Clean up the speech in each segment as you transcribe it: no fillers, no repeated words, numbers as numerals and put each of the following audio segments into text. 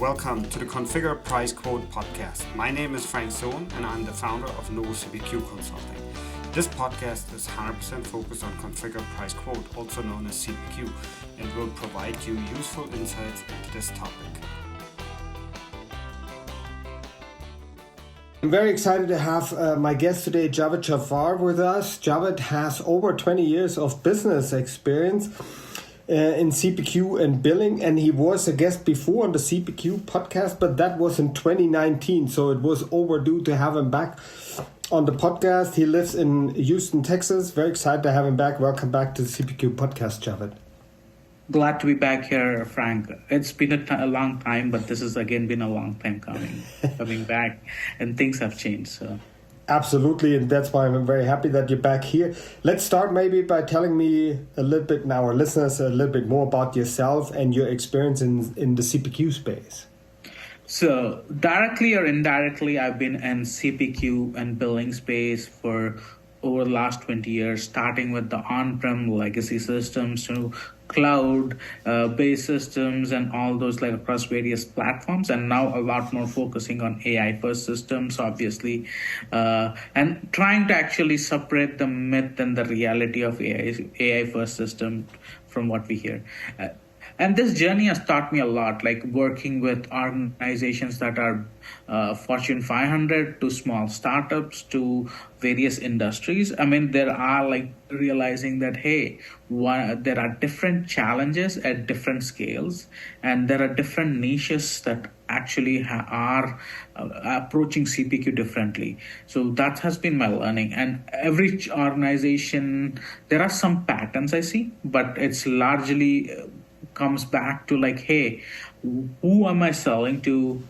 Welcome to the Configure Price Quote podcast. My name is Frank Sohn and I'm the founder of CPQ Consulting. This podcast is 100% focused on Configure Price Quote, also known as CPQ, and will provide you useful insights into this topic. I'm very excited to have my guest today, Javed Jafar, with us. Javed has over 20 years of business experience in CPQ and billing, and he was a guest before on the CPQ podcast, but that was in 2019, so it was overdue to have him back on the podcast. He lives in Houston, Texas. Very excited to have him back. Welcome back to the CPQ podcast, Javed. Glad to be back here, Frank. It's been a long time, but this has again been a long time coming back, and things have changed. So. Absolutely, and that's why I'm very happy that you're back here. Let's start maybe by telling me a little bit, now our listeners, a little bit more about yourself and your experience in the CPQ space. So directly or indirectly, I've been in CPQ and billing space for over the last 20 years, starting with the on-prem legacy systems to cloud-based systems and all those like across various platforms, and now a lot more focusing on AI-first systems, obviously, and trying to actually separate the myth and the reality of AI-first system from what we hear. And this journey has taught me a lot, like working with organizations that are Fortune 500 to small startups to various industries. I mean, there are like realizing that, hey, there are different challenges at different scales, and there are different niches that actually are approaching CPQ differently. So that has been my learning. And every organization, there are some patterns I see, but it's largely comes back to like, hey, who am I selling to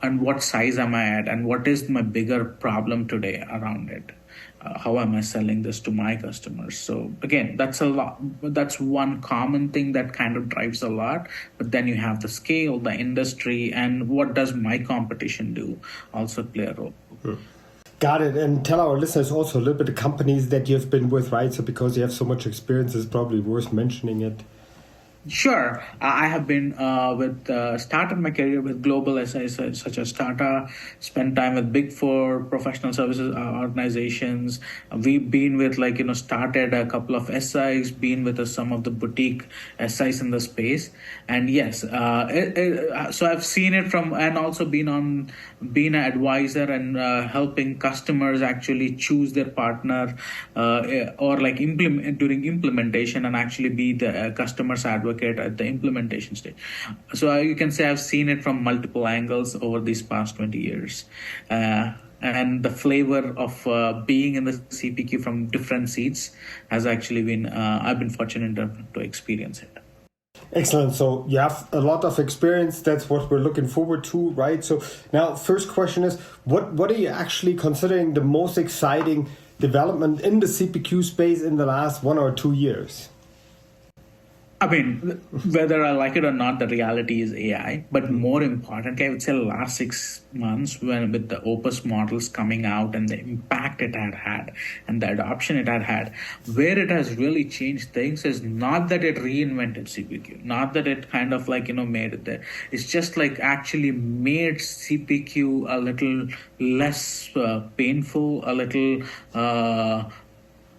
and what size am I at and what is my bigger problem today around it? How am I selling this to my customers? So again, that's a lot. That's one common thing that kind of drives a lot. But then you have the scale, the industry, and what does my competition do also play a role. Got it. And tell our listeners also a little bit the companies that you've been with, right? So because you have so much experience, it's probably worth mentioning it. Sure. I have been started my career with global SIs such as Tata, spent time with Big Four professional services organizations. We've been with started a couple of SIs, been with some of the boutique SIs in the space. And yes, so I've seen it from, and also been an advisor and helping customers actually choose their partner or like during implementation and actually be the customer's advocate at the implementation stage. So you can say I've seen it from multiple angles over these past 20 years. And the flavor of being in the CPQ from different seats has actually been, I've been fortunate to experience it. Excellent. So you have a lot of experience. That's what we're looking forward to, right? So now first question is, what are you actually considering the most exciting development in the CPQ space in the last 1 or 2 years? I mean, whether I like it or not, the reality is AI. But more importantly, I would say the last 6 months with the Opus models coming out and the impact it had and the adoption it had, where it has really changed things is not that it reinvented CPQ, not that it kind of made it there. It's just like actually made CPQ a little less painful, a little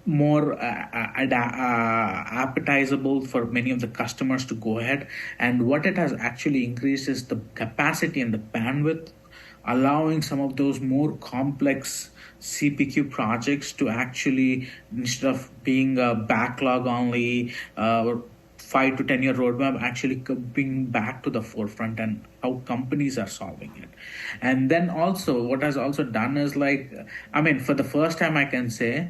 more appetizable for many of the customers to go ahead. And what it has actually increased is the capacity and the bandwidth, allowing some of those more complex CPQ projects to actually, instead of being a backlog only, 5 to 10 year roadmap, actually being back to the forefront and how companies are solving it. And then also what has also done is for the first time I can say,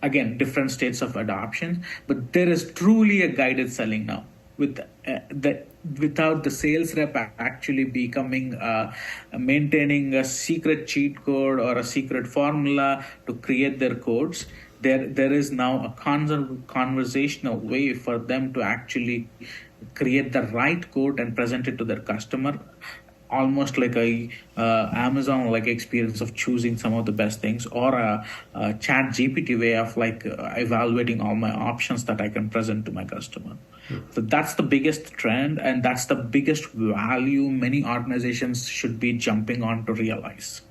again, different states of adoption, but there is truly a guided selling now without the sales rep actually becoming maintaining a secret cheat code or a secret formula to create their codes. There is now a conversational way for them to actually create the right code and present it to their customer almost like a Amazon like experience of choosing some of the best things, or a chat GPT way of like evaluating all my options that I can present to my customer. So that's the biggest trend, and that's the biggest value many organizations should be jumping on to realize.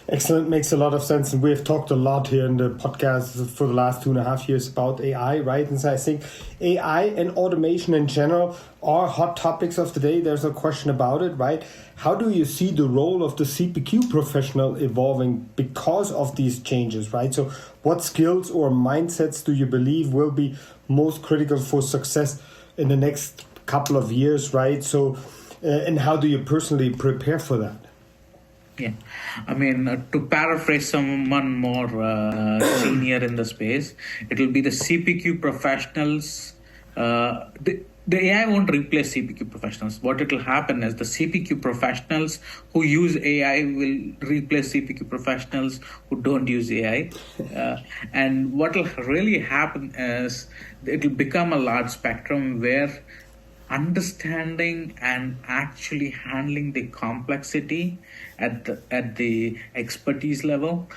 Excellent. Makes a lot of sense. And we've talked a lot here in the podcast for the last 2.5 years about AI, right? And so I think AI and automation in general are hot topics of the day. There's no question about it, right? How do you see the role of the CPQ professional evolving because of these changes, right? So what skills or mindsets do you believe will be most critical for success in the next couple of years, right? So, and how do you personally prepare for that? Yeah, I mean, to paraphrase someone more senior in the space, it will be the CPQ professionals. The AI won't replace CPQ professionals. What it will happen is the CPQ professionals who use AI will replace CPQ professionals who don't use AI. And what will really happen is it will become a large spectrum where understanding and actually handling the complexity at the expertise level,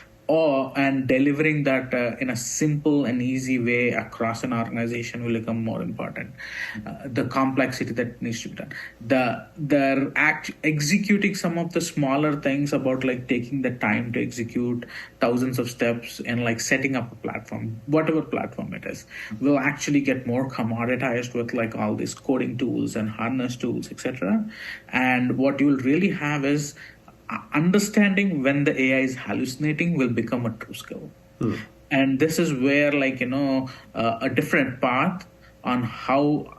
and delivering that in a simple and easy way across an organization will become more important. The complexity that needs to be done, they're executing some of the smaller things about like taking the time to execute thousands of steps and like setting up a platform, whatever platform it is, will actually get more commoditized with like all these coding tools and harness tools, etc. And what you will really have is understanding when the AI is hallucinating will become a true skill. And this is where like, a different path on how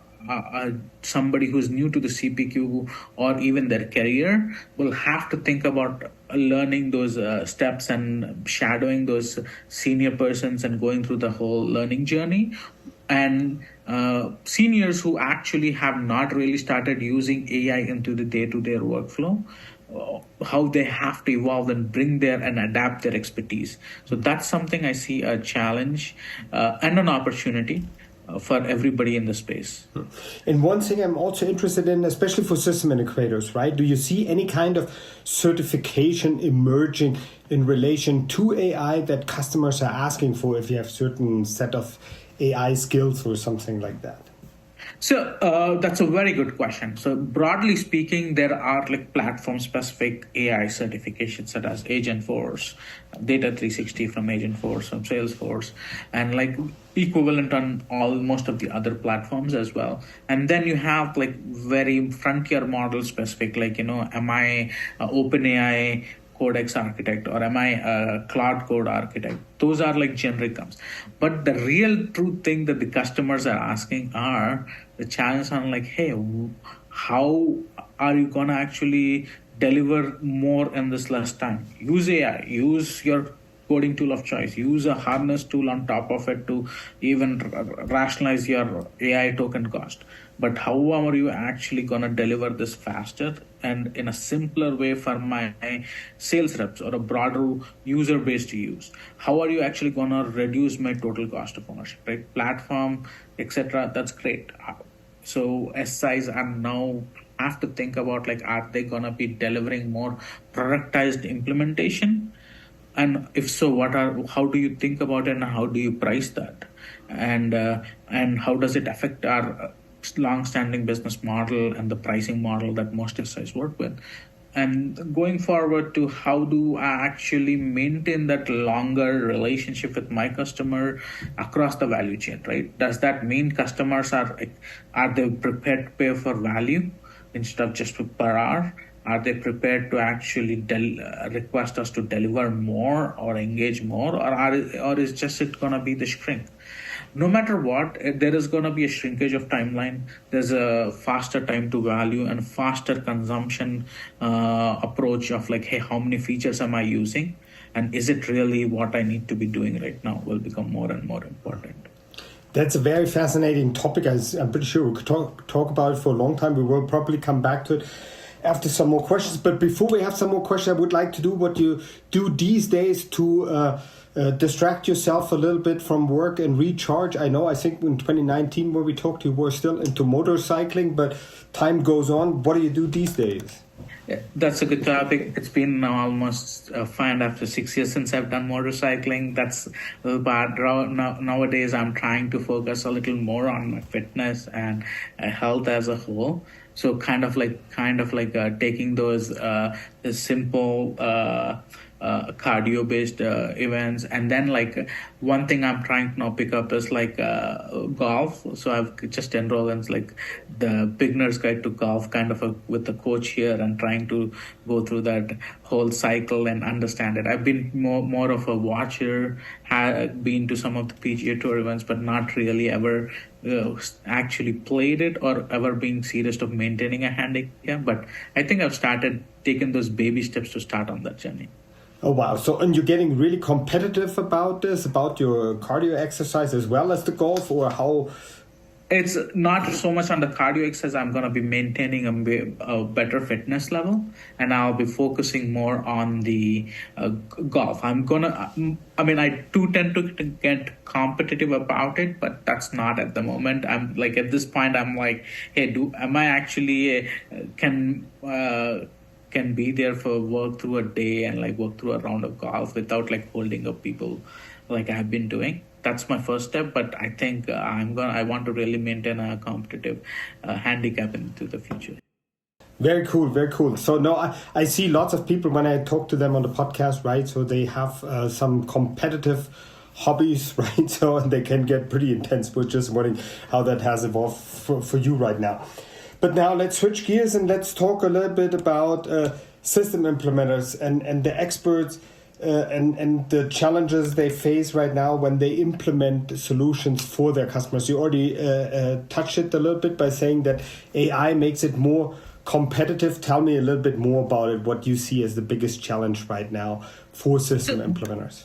somebody who's new to the CPQ or even their career will have to think about learning those steps and shadowing those senior persons and going through the whole learning journey. And seniors who actually have not really started using AI into the day-to-day workflow, how they have to evolve and bring their and adapt their expertise. So that's something I see a challenge and an opportunity for everybody in the space. And one thing I'm also interested in, especially for system integrators, right? Do you see any kind of certification emerging in relation to AI that customers are asking for if you have certain set of AI skills or something like that? So that's a very good question. So broadly speaking, there are like platform-specific AI certifications such as Agentforce, Data 360 from Agentforce, from Salesforce, and like equivalent on most of the other platforms as well. And then you have like very frontier model specific, like, am I OpenAI Codex architect, or am I a Cloud Code architect? Those are like generic terms. But the real true thing that the customers are asking are the challenge on like, hey, how are you gonna actually deliver more in this less time? Use AI, use your coding tool of choice, use a harness tool on top of it to even rationalize your AI token cost. But how are you actually going to deliver this faster and in a simpler way for my sales reps or a broader user base to use? How are you actually going to reduce my total cost of ownership, right? Platform, etc. That's great. So SIs are now have to think about like, are they going to be delivering more productized implementation? And if so, how do you think about it and how do you price that? And how does it affect our long-standing business model and the pricing model that most SIs work with? And going forward to how do I actually maintain that longer relationship with my customer across the value chain, right? Does that mean customers are they prepared to pay for value instead of just per hour? Are they prepared to actually request us to deliver more or engage more, or is just it going to be the shrink? No matter what, there is going to be a shrinkage of timeline. There's a faster time to value and faster consumption approach of like, hey, how many features am I using? And is it really what I need to be doing right now will become more and more important. That's a very fascinating topic. I'm pretty sure we could talk about it for a long time. We will probably come back to it after some more questions. But before we have some more questions, I would like to do what you do these days to distract yourself a little bit from work and recharge. I think in 2019 when we talked, you were still into motorcycling, but time goes on. What do you do these days? Yeah, that's a good topic. It's been now almost 5.5 to 6 years since I've done motorcycling. That's a little bad. Nowadays, I'm trying to focus a little more on my fitness and health as a whole. So taking those simple cardio based events, and then one thing I'm trying to now pick up is golf. So I've just enrolled in like the beginner's guide to golf kind of with a coach here, and trying to go through that whole cycle and understand it. I've been more of a watcher, have been to some of the PGA Tour events, but not really ever actually played it or ever been serious of maintaining a handicap. But I think I've started taking those baby steps to start on that journey. Oh, wow. So, and you're getting really competitive about this, about your cardio exercise as well as the golf, or how? It's not so much on the cardio exercise. I'm going to be maintaining a better fitness level, and I'll be focusing more on the golf. I do tend to get competitive about it, but that's not at the moment. I'm like, at this point, I'm like, hey, am I actually can be there for work through a day and work through a round of golf without holding up people like I've been doing. That's my first step, but I think I want to really maintain a competitive handicap into the future. Very cool, very cool. So no, I see lots of people when I talk to them on the podcast, right? So they have some competitive hobbies, right? So they can get pretty intense. We're just wondering how that has evolved for you right now. But now let's switch gears and let's talk a little bit about system implementers and the experts and the challenges they face right now when they implement solutions for their customers. You already touched it a little bit by saying that AI makes it more competitive. Tell me a little bit more about it, what you see as the biggest challenge right now for system implementers.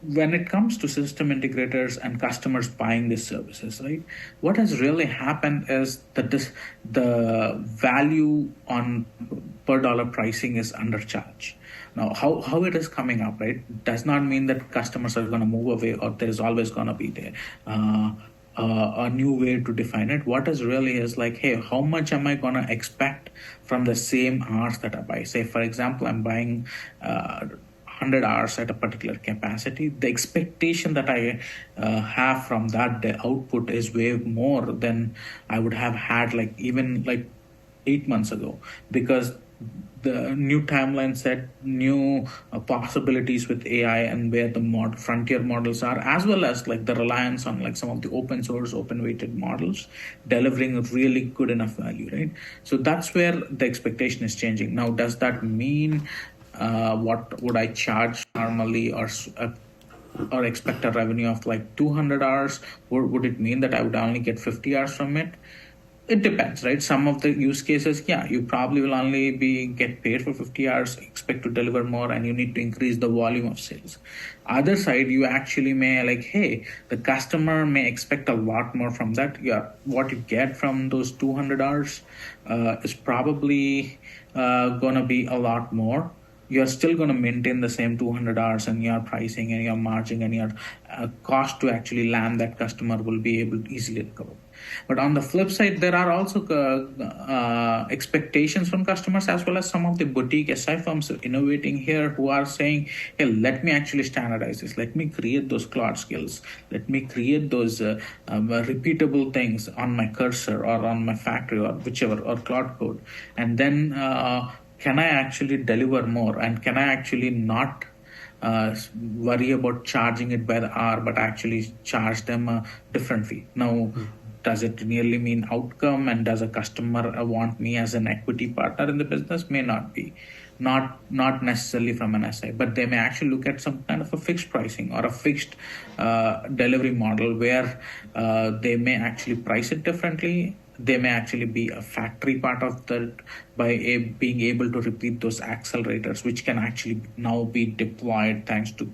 When it comes to system integrators and customers buying these services, right, what has really happened is that the value on per dollar pricing is undercharged. Now, how it is coming up, right, does not mean that customers are going to move away or there is always going to be there. A new way to define it. What is really is hey, how much am I going to expect from the same hours that I buy? Say, for example, I'm buying 100 hours at a particular capacity. The expectation that I have from that output is way more than I would have had even 8 months ago, because the new timeline set new possibilities with AI and where the frontier models are, as well as the reliance on some of the open source, open weighted models delivering really good enough value, right? So that's where the expectation is changing. Now, does that mean what would I charge normally or expect a revenue of 200 hours? Or would it mean that I would only get 50 hours from it? It depends, right? Some of the use cases, yeah, you probably will only get paid for 50 hours, expect to deliver more, and you need to increase the volume of sales. Other side, you actually may hey, the customer may expect a lot more from that. Yeah, what you get from those 200 hours is probably going to be a lot more. You're still going to maintain the same 200 hours, and your pricing and your margin and your cost to actually land that customer will be able to easily recover. But on the flip side, there are also expectations from customers, as well as some of the boutique SI firms innovating here who are saying, hey, let me actually standardize this. Let me create those cloud skills. Let me create those repeatable things on my cursor or on my factory or whichever, or cloud code. And then can I actually deliver more? And can I actually not worry about charging it by the hour, but actually charge them a different fee? Now, does it really mean outcome, and does a customer want me as an equity partner in the business? May not be. Not necessarily from an SI, but they may actually look at some kind of a fixed pricing or a fixed delivery model where they may actually price it differently. They may actually be a factory part of that by being able to repeat those accelerators, which can actually now be deployed thanks to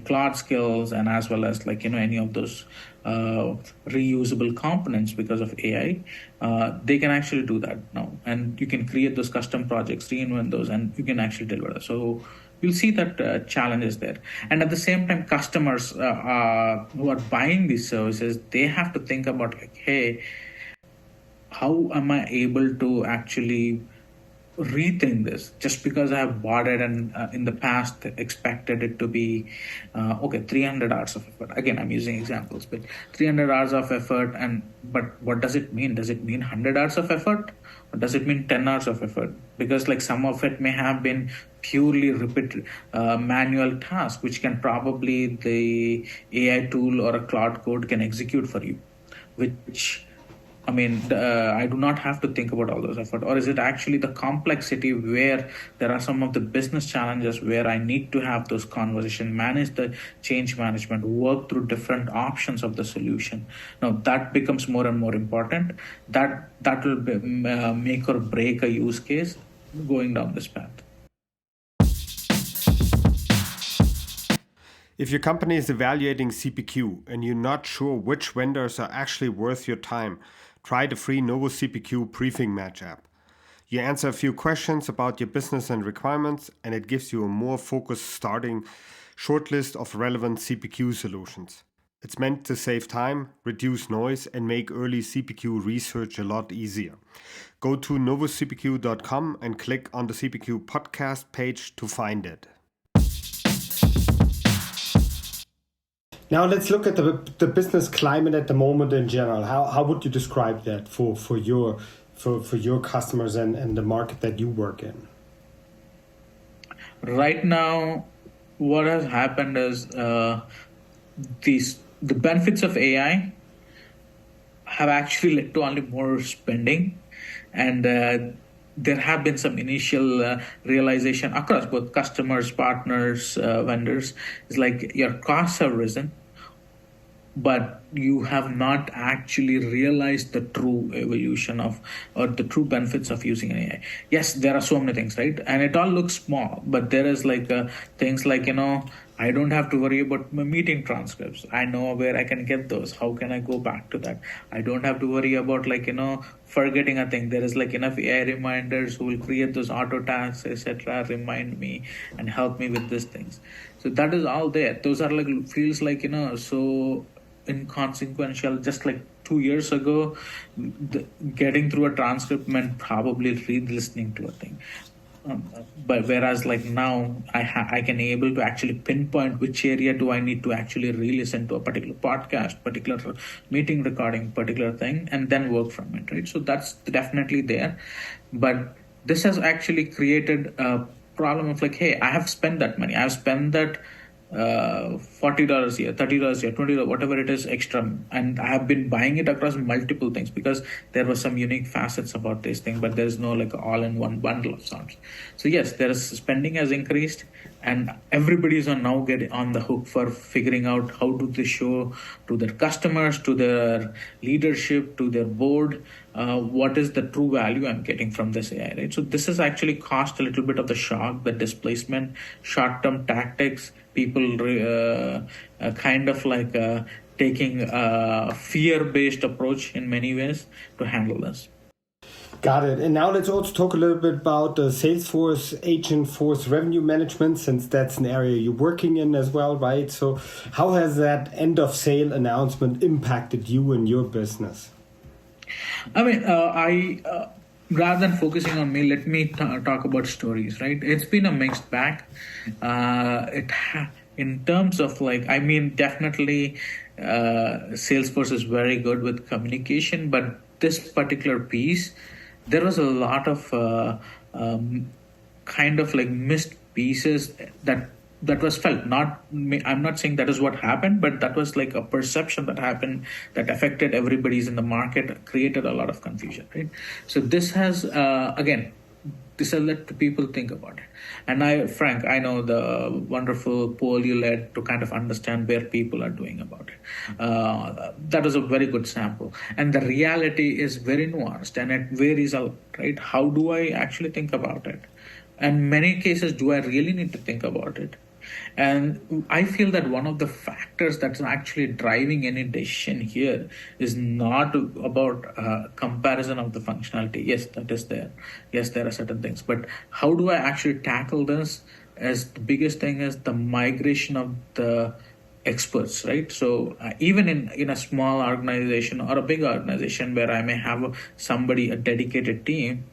cloud skills, and as well as any of those reusable components because of AI. They can actually do that now, and you can create those custom projects, reinvent those, and you can actually deliver that. So you'll see that challenge is there. And at the same time, customers who are buying these services, they have to think about hey, how am I able to actually rethink this just because I have bought it and in the past expected it to be okay 300 hours of effort. Again, I'm using examples, but 300 hours of effort, and but what does it mean? Does it mean 100 hours of effort, or does it mean 10 hours of effort? Because like some of it may have been purely repeat manual task, which can probably the AI tool or a cloud code can execute for you, which I mean, I do not have to think about all those efforts. Or is it actually the complexity where there are some of the business challenges where I need to have those conversations, manage the change management, work through different options of the solution? Now that becomes more and more important. That will make or break a use case going down this path. If your company is evaluating CPQ and you're not sure which vendors are actually worth your time, try the free Novo CPQ Briefing Match app. You answer a few questions about your business and requirements, and it gives you a more focused starting shortlist of relevant CPQ solutions. It's meant to save time, reduce noise, and make early CPQ research a lot easier. Go to novocpq.com and click on the CPQ podcast page to find it. Now let's look at the business climate at the moment in general. How would you describe that for your customers and the market that you work in? Right now, what has happened is the benefits of AI have actually led to only more spending, and there have been some initial realization across both customers, partners, vendors. It's like your costs have risen, but you have not actually realized the true evolution of or the true benefits of using an AI. Yes, there are so many things, right? And it all looks small, but there is like things like, I don't have to worry about my meeting transcripts. I know where I can get those. How can I go back to that? I don't have to worry about forgetting a thing. There is like enough AI reminders who will create those auto tasks, etc. Remind me and help me with these things. So that is all there. Those are like feels like so inconsequential. Just like 2 years ago, getting through a transcript meant probably re-listening to a thing. But whereas like now I can able to actually pinpoint which area do I need to actually re-listen to a particular podcast, particular meeting recording, particular thing, and then work from it, right? So that's definitely there. But this has actually created a problem of like, hey, I have spent that money. I've spent that $40 here, $30 here, $20, whatever it is extra, and I have been buying it across multiple things because there were some unique facets about this thing, but there's no like all-in-one bundle of sorts. So yes, there is spending has increased, and everybody is now getting on the hook for figuring out how do they show to their customers, to their leadership, to their board, what is the true value I'm getting from this AI, right? So this has actually caused a little bit of the shock, the displacement, short-term tactics, people kind of like taking a fear-based approach in many ways to handle this. Got it. And now let's also talk a little bit about Salesforce Agentforce revenue management, since that's an area you're working in as well, right? So how has that end of sale announcement impacted you and your business? I mean, rather than focusing on me, let me talk about stories, right? It's been a mixed bag. In terms of like, I mean, definitely Salesforce is very good with communication, but this particular piece, there was a lot of kind of like missed pieces that was felt. I'm not saying that is what happened, but that was like a perception that happened that affected everybody's in the market, created a lot of confusion, right? So this has this has led to people think about it. And Frank, I know the wonderful poll you led to kind of understand where people are doing about it. That was a very good sample. And the reality is very nuanced and it varies a lot, right? How do I actually think about it? And many cases, do I really need to think about it? And I feel that one of the factors that's actually driving any decision here is not about comparison of the functionality. Yes, that is there. Yes, there are certain things. But how do I actually tackle this? As the biggest thing is the migration of the experts, right? So even in a small organization or a big organization where I may have a dedicated team,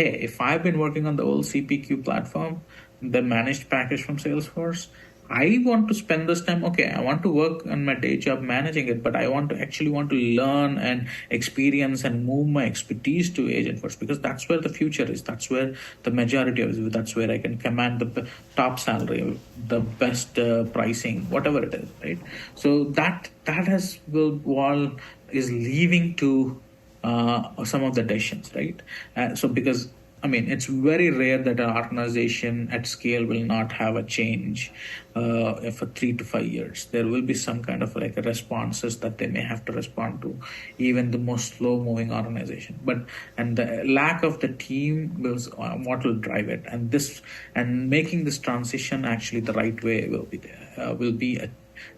hey, if I've been working on the old CPQ platform, the managed package from Salesforce, I want to spend this time. Okay, I want to work on my day job managing it, but I want to learn and experience and move my expertise to Agentforce, because that's where the future is. That's where the majority of it. That's where I can command the top salary, the best pricing, whatever it is, right? So that has will all is leaving to some of the decisions, right? So because I mean, it's very rare that an organization at scale will not have a change for 3 to 5 years. There will be some kind of like responses that they may have to respond to, even the most slow-moving organization. And the lack of the team will what will drive it. And making this transition actually the right way will be a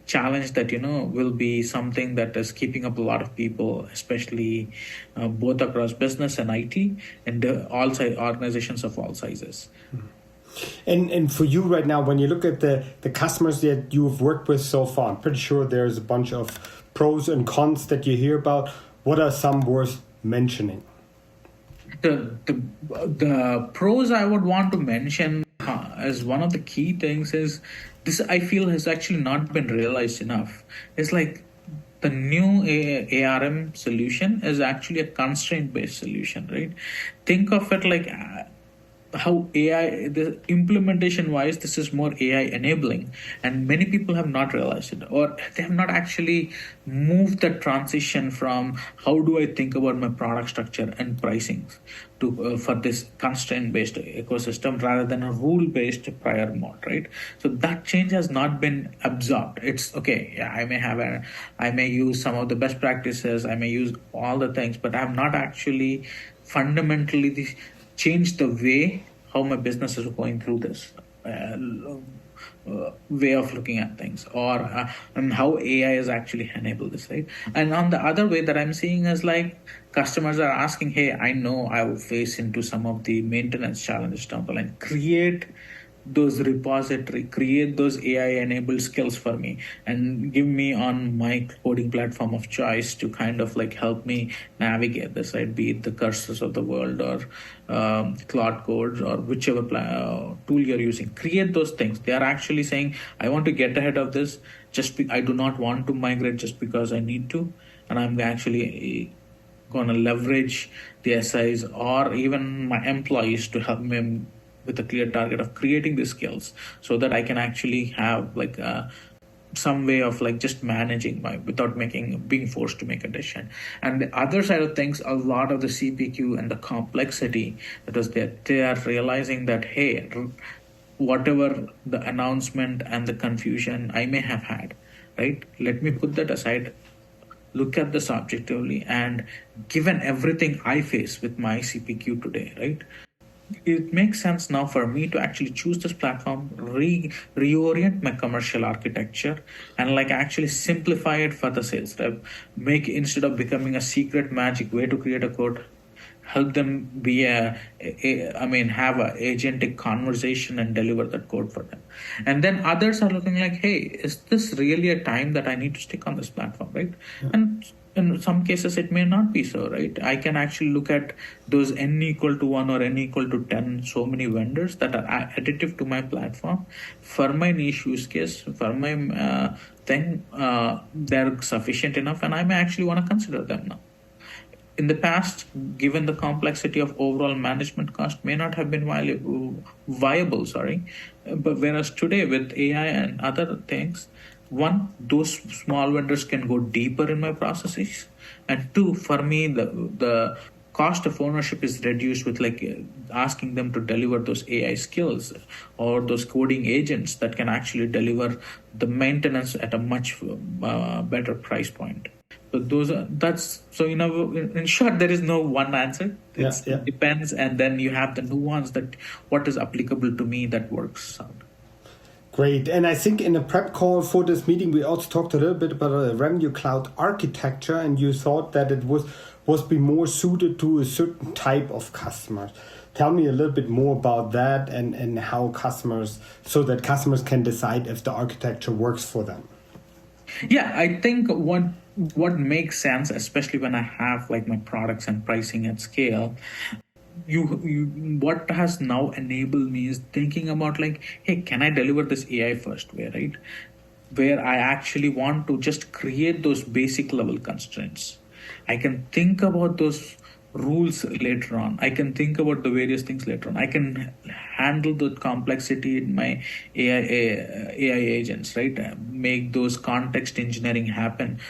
challenge that will be something that is keeping up a lot of people, especially both across business and IT and all organizations of all sizes. And for you right now, when you look at the customers that you've worked with so far, I'm pretty sure there's a bunch of pros and cons that you hear about. What are some worth mentioning? The pros I would want to mention as one of the key things is this. I feel has actually not been realized enough. It's like the new ARM solution is actually a constraint-based solution, right? Think of it like how AI, the implementation wise, this is more AI enabling, and many people have not realized it, or they have not actually moved the transition from how do I think about my product structure and pricing to for this constraint based ecosystem rather than a rule based prior mode, right? So that change has not been absorbed. It's okay, yeah, I may use some of the best practices, I may use all the things, but I have not actually fundamentally change the way how my business is going through this way of looking at things, or and how AI is actually enable this, right? And on the other way that I'm seeing is like customers are asking, hey, I know I will face into some of the maintenance challenges down the line. Create those repository, create those AI enabled skills for me and give me on my coding platform of choice to kind of like help me navigate this, right? Be it the cursors of the world or Cloud Codes or whichever tool you're using. Create those things. They are actually saying, I want to get ahead of this. I do not want to migrate just because I need to. And I'm actually going to leverage the SIs or even my employees to help me with a clear target of creating these skills so that I can actually have like some way of like just managing without being forced to make a decision. And the other side of things, a lot of the CPQ and the complexity that was there, they are realizing that, hey, whatever the announcement and the confusion I may have had, right? Let me put that aside, look at this objectively, and given everything I face with my CPQ today, right? It makes sense now for me to actually choose this platform, reorient my commercial architecture, and like actually simplify it for the sales rep. Make, instead of becoming a secret magic way to create a code, help them be have a agentic conversation and deliver that code for them. And then others are looking like, hey, is this really a time that I need to stick on this platform, right? Yeah. And in some cases it may not be so, right? I can actually look at those n equal to 1 or n equal to 10 so many vendors that are additive to my platform for my niche use case, for my thing. They're sufficient enough, and I may actually want to consider them now. In the past, given the complexity of overall management cost, may not have been viable, but whereas today with AI and other things, one, those small vendors can go deeper in my processes, and two, for me, the cost of ownership is reduced with like asking them to deliver those AI skills or those coding agents that can actually deliver the maintenance at a much better price point. So in short, there is no one answer. It depends, and then you have the nuance that what is applicable to me that works out. Great. And I think in a prep call for this meeting, we also talked a little bit about a revenue cloud architecture, and you thought that it was be more suited to a certain type of customers. Tell me a little bit more about that and how customers can decide if the architecture works for them. Yeah, I think what makes sense, especially when I have like my products and pricing at scale, you what has now enabled me is thinking about like, hey, can I deliver this AI first way, right? Where I actually want to just create those basic level constraints. I can think about those rules later on. I can think about the various things later on. I can handle the complexity in my AI agents, right? Make those context engineering happen,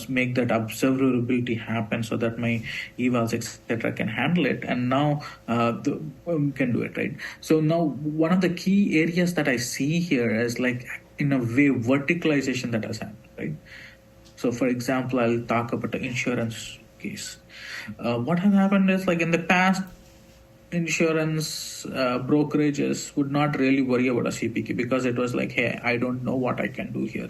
make that observability happen so that my evals, etc., can handle it. And now can do it, right? So now one of the key areas that I see here is like, in a way, verticalization that has happened, right? So, for example, I'll talk about the insurance case. What has happened is, like, in the past, insurance brokerages would not really worry about a CPQ because it was like, hey, I don't know what I can do here.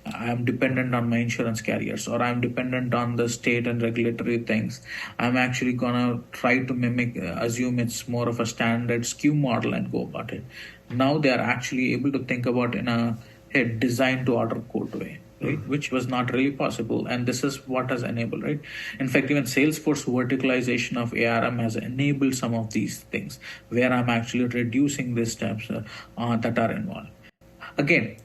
I am dependent on my insurance carriers, or I'm dependent on the state and regulatory things. I'm actually gonna try to mimic, assume it's more of a standard SKU model and go about it. Now they are actually able to think about in a, hey, design to order code way, right? Which was not really possible. And this is what has enabled, right? In fact, even Salesforce verticalization of ARM has enabled some of these things where I'm actually reducing the steps that are involved. Again,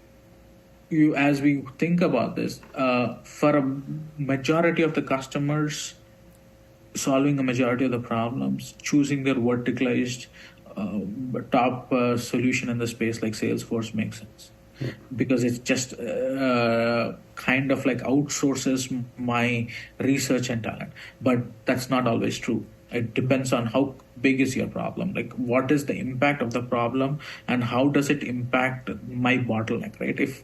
you, as we think about this, for a majority of the customers, solving a majority of the problems, choosing their verticalized top solution in the space like Salesforce makes sense, because it's just kind of like outsources my research and talent. But that's not always true. It depends on how big is your problem, like what is the impact of the problem and how does it impact my bottleneck, right? If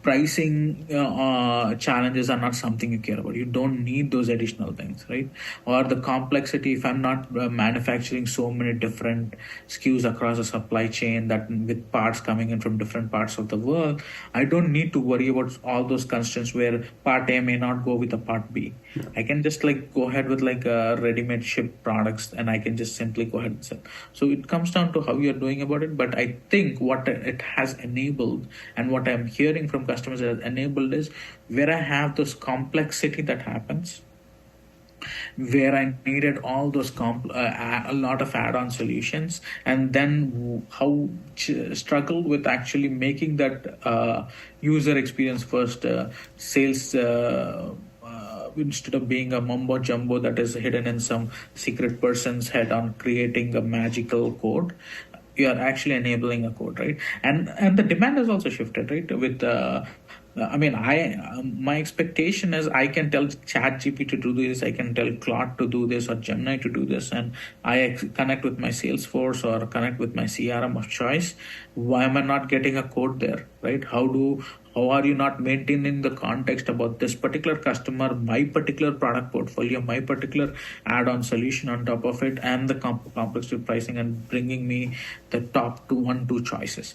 pricing challenges are not something you care about, you don't need those additional things, right? Or the complexity, if I'm not manufacturing so many different SKUs across a supply chain that with parts coming in from different parts of the world, I don't need to worry about all those constraints where part A may not go with a part B. I can just like go ahead with like ready-made ship products, and I can just simply go ahead and sell. So it comes down to how you're doing about it. But I think what it has enabled, and what I'm hearing from customers has enabled, is where I have this complexity that happens, where I needed all those a lot of add-on solutions, and then how struggled with actually making that user experience first, sales. Instead of being a mumbo jumbo that is hidden in some secret person's head on creating a magical code, you are actually enabling a code, right? And the demand has also shifted, right? With I mean, my expectation is I can tell ChatGPT to do this, I can tell Claude to do this, or Gemini to do this, and I connect with my Salesforce or connect with my CRM of choice. Why am I not getting a code there, right? How are you not maintaining the context about this particular customer, my particular product portfolio, my particular add-on solution on top of it, and the complexity pricing, and bringing me the top two choices?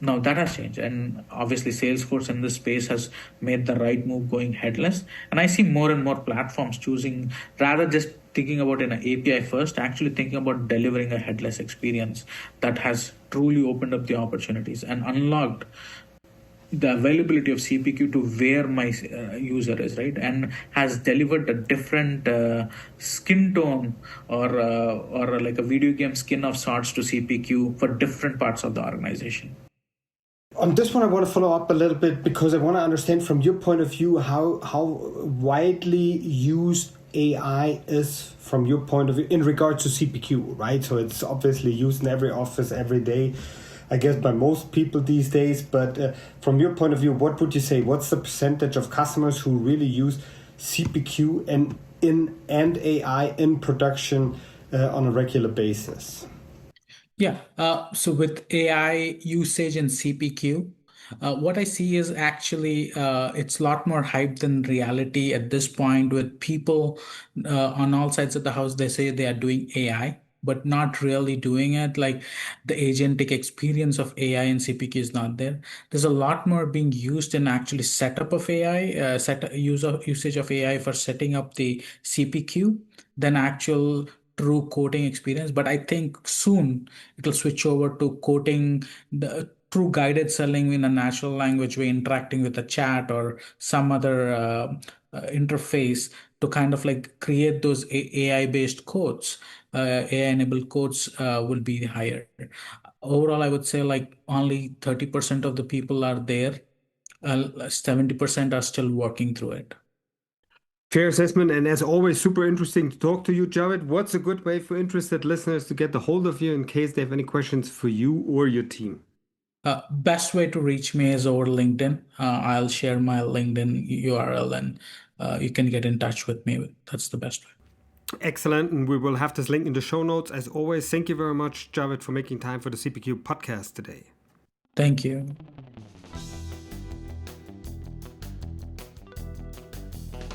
Now that has changed, and obviously Salesforce in this space has made the right move going headless. And I see more and more platforms choosing, rather just thinking about an API first, actually thinking about delivering a headless experience that has truly opened up the opportunities and unlocked the availability of CPQ to where my user is, right? And has delivered a different skin tone, or like a video game skin of sorts to CPQ for different parts of the organization. On this one, I want to follow up a little bit because I want to understand from your point of view how widely used AI is from your point of view in regards to CPQ, right? So it's obviously used in every office every day, I guess, by most people these days. But from your point of view, what would you say? What's the percentage of customers who really use CPQ and AI in production on a regular basis? Yeah. So with AI usage and CPQ, what I see is actually it's a lot more hype than reality at this point. With people on all sides of the house, they say they are doing AI, but not really doing it. Like the agentic experience of AI and CPQ is not there. There's a lot more being used in actually setup of AI, usage of AI for setting up the CPQ than actual true coding experience. But I think soon it'll switch over to coding, the true guided selling in a natural language way, interacting with a chat or some other interface to kind of like create those AI-based codes, AI-enabled codes will be higher. Overall, I would say like only 30% of the people are there. 70% are still working through it. Fair assessment, and as always, super interesting to talk to you, Javed. What's a good way for interested listeners to get a hold of you in case they have any questions for you or your team? Best way to reach me is over LinkedIn. I'll share my LinkedIn URL and you can get in touch with me. That's the best way. Excellent, and we will have this link in the show notes. As always, thank you very much, Javed, for making time for the CPQ podcast today. Thank you.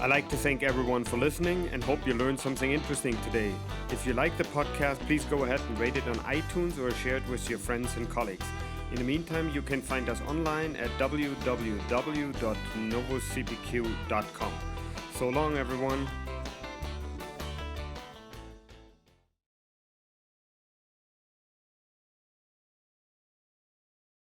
I'd like to thank everyone for listening and hope you learned something interesting today. If you like the podcast, please go ahead and rate it on iTunes or share it with your friends and colleagues. In the meantime, you can find us online at www.novocpq.com. So long, everyone.